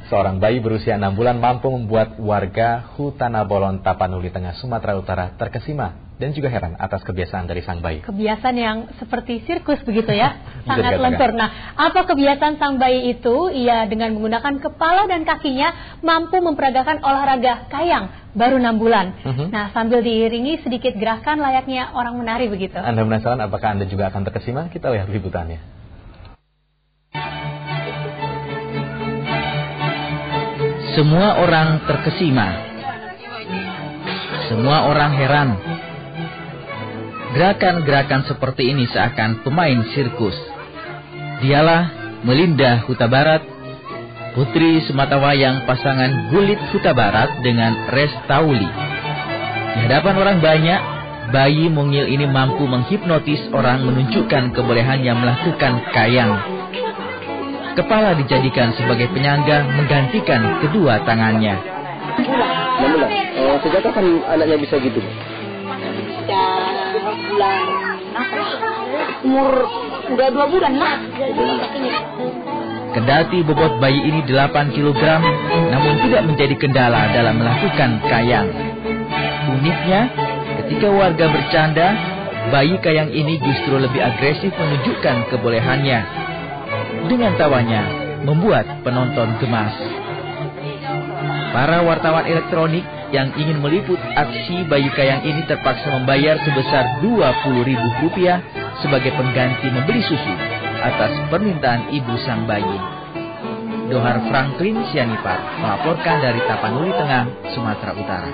Seorang bayi berusia 6 bulan mampu membuat warga Hutanabolon, Tapanuli Tengah, Sumatera Utara terkesima dan juga heran atas kebiasaan dari sang bayi. Kebiasaan yang seperti sirkus begitu ya, sangat lentur. Nah, apa kebiasaan sang bayi itu? Ia dengan menggunakan kepala dan kakinya mampu memperagakan olahraga kayang baru 6 bulan. Nah, sambil diiringi sedikit gerakan layaknya orang menari begitu. Anda penasaran apakah Anda juga akan terkesima? Kita lihat liputannya. Semua orang terkesima. Semua orang heran. Gerakan-gerakan seperti ini seakan pemain sirkus. Dialah Melinda Huta Barat, putri sematawayang pasangan Gulit Huta Barat dengan Restauli. Di hadapan orang banyak, bayi mungil ini mampu menghipnotis orang, menunjukkan kebolehannya melakukan kayang. Kepala dijadikan sebagai penyangga, menggantikan kedua tangannya. Sejak kapan anaknya bisa gitu? Bulan umur udah 2 bulan lah. Kendati bobot bayi ini 8 kg, namun tidak menjadi kendala dalam melakukan kayang. Uniknya, ketika warga bercanda, bayi kayang ini justru lebih agresif menunjukkan kebolehannya. Dengan tawanya, membuat penonton gemas. Para wartawan elektronik yang ingin meliput aksi bayi kayang ini terpaksa membayar sebesar Rp20.000 sebagai pengganti membeli susu atas permintaan ibu sang bayi. Dohar Franklin Sianipar melaporkan dari Tapanuli Tengah, Sumatera Utara.